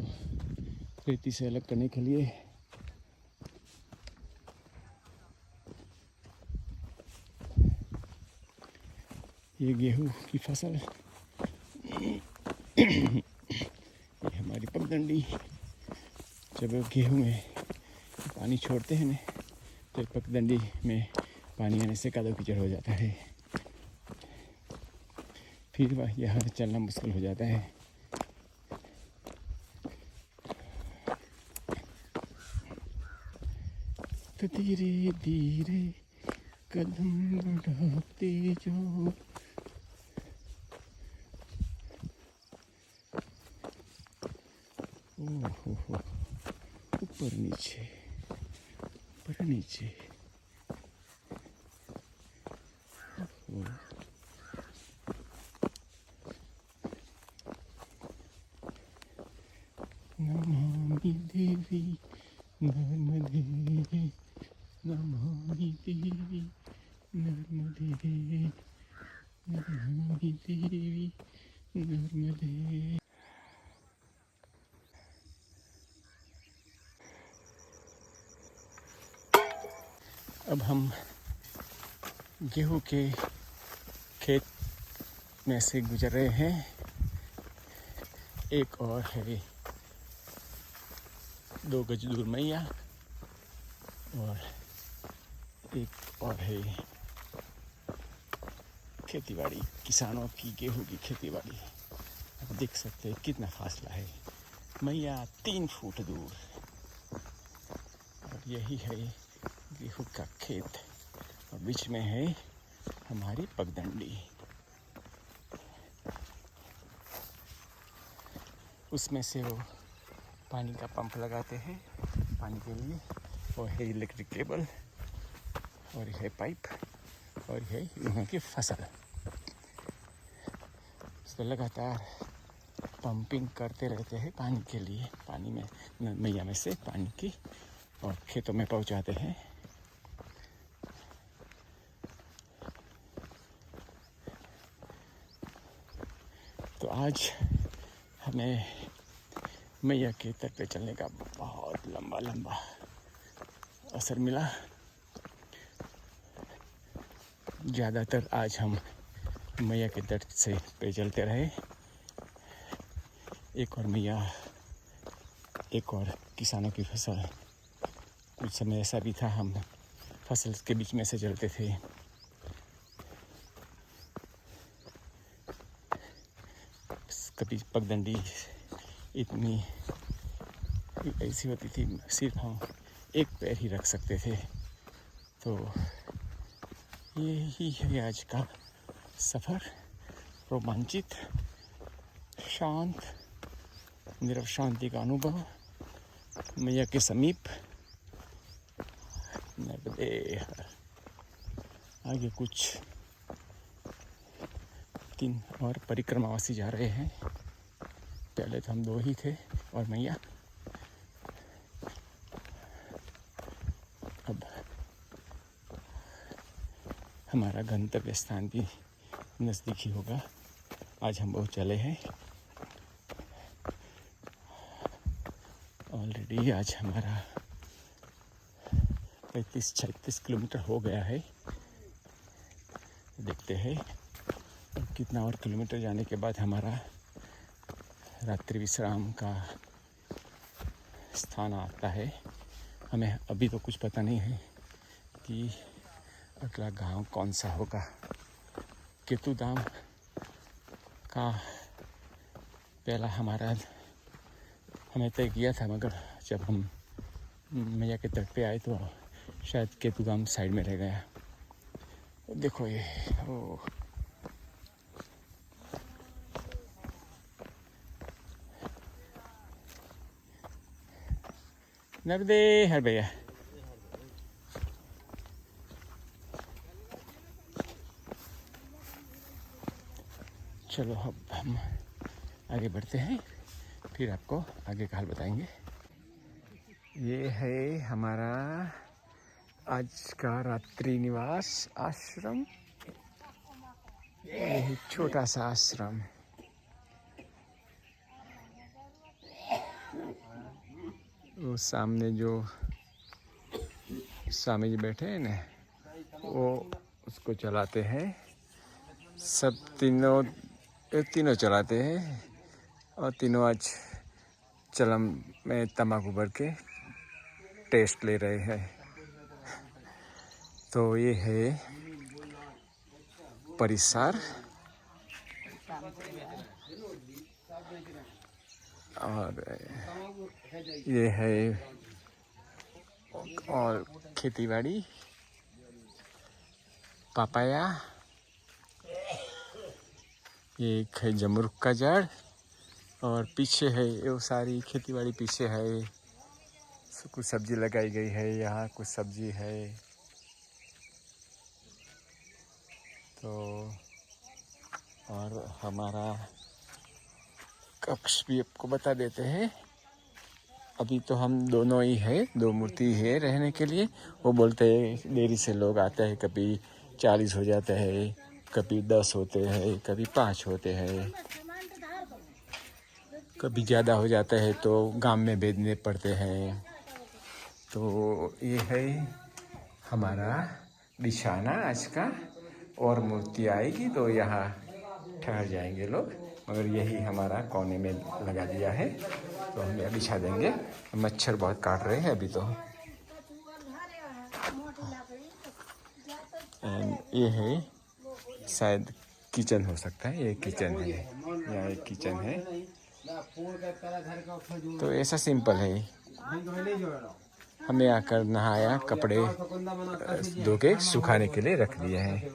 [SPEAKER 1] रेती से अलग करने के लिए। ये गेहूं की फसल, ये हमारी पगडंडी। जब गेहूं में पानी छोड़ते हैं ना तो पगडंडी में पानी आने से कादो कीचड़ हो जाता है, फिर वह यहाँ चलना मुश्किल हो जाता है। तो धीरे धीरे कदम बढ़ाते जाओ। ओहो, ऊपर नीचे ऊपर नीचे। नमामि देवी नर्मदे, नमामि देवी नर्मदे, नमामि देवी नर्मदे। अब हम गेहूं के खेत में से गुजर रहे हैं। एक और है 2 गज दूर मैया, और एक और है खेतीबाड़ी, किसानों की गेहूं की खेतीबाड़ी। आप देख सकते हैं कितना फासला है। मैया 3 फुट दूर, और यही है गेहूं का खेत, और बीच में है हमारी पगडंडी। उसमें से वो पानी का पंप लगाते हैं पानी के लिए, और है इलेक्ट्रिक केबल, और है पाइप, और है वहाँ की फसल। उसको लगातार पंपिंग करते रहते हैं पानी के लिए, पानी में मैया में से पानी की, और खेतों में पहुँचाते हैं। तो आज हमें मैया के तट पे चलने का बहुत लंबा अवसर मिला। ज़्यादातर आज हम मैया के तट से पे चलते रहे। एक और मैया, एक और किसानों की फसल। कुछ समय ऐसा भी था हम फसल के बीच में से चलते थे। कभी पगडंडी इतनी ऐसी होती थी, सिर्फ हम एक पैर ही रख सकते थे। तो यही है आज का सफ़र, रोमांचित, शांत, निरव शांति का अनुभव मैया के समीप। नर्मदे। आगे कुछ 3 और परिक्रमावासी जा रहे हैं। पहले तो हम 2 ही थे और मैया। अब हमारा गंतव्य स्थान भी नज़दीक ही होगा। आज हम बहुत चले हैं ऑलरेडी। आज हमारा 35-36 किलोमीटर हो गया है। देखते हैं कितना और किलोमीटर जाने के बाद हमारा रात्रि विश्राम का स्थान आता है। हमें अभी तो कुछ पता नहीं है कि अगला गांव कौन सा होगा। केतुधाम का पहला हमारा हमें तय किया था, मगर जब हम मैया के तट पे आए तो शायद केतुधाम साइड में रह गया। देखो ये नर्मदे हर भैया। चलो अब हम आगे बढ़ते हैं, फिर आपको आगे का हाल बताएंगे। ये है हमारा आज का रात्रि निवास आश्रम। यही छोटा सा आश्रम। वो सामने जो स्वामी जी बैठे हैं ना, वो उसको चलाते हैं। सब तीनों चलाते हैं और तीनों आज चलम में तम्बाकू भर के टेस्ट ले रहे हैं। तो ये है परिसर और ये है और खेतीबाड़ी, पापाया, ये एक है जमरुख का जड़ और पीछे है वो सारी खेतीबाड़ी। पीछे है कुछ सब्जी लगाई गई है, यहाँ कुछ सब्जी है। तो और हमारा कक्ष भी आपको बता देते हैं। अभी तो हम दोनों ही है, 2 मूर्ति है रहने के लिए। वो बोलते हैं देरी से लोग आते हैं, कभी 40 हो जाते हैं, कभी 10 होते हैं, कभी 5 होते हैं, कभी ज़्यादा हो जाता है तो गांव में भेजने पड़ते हैं। तो ये है हमारा निशाना आज का। और मूर्ति आएगी तो यहाँ ठहर जाएंगे लोग, मगर यही हमारा कोने में लगा दिया है तो हम यहाँ बिछा देंगे। मच्छर बहुत काट रहे हैं अभी तो। एंड ये है शायद किचन हो सकता है, ये किचन है, यहाँ एक किचन है। तो ऐसा सिंपल है। हमने आकर नहाया, कपड़े धो के सुखाने के लिए रख दिए हैं।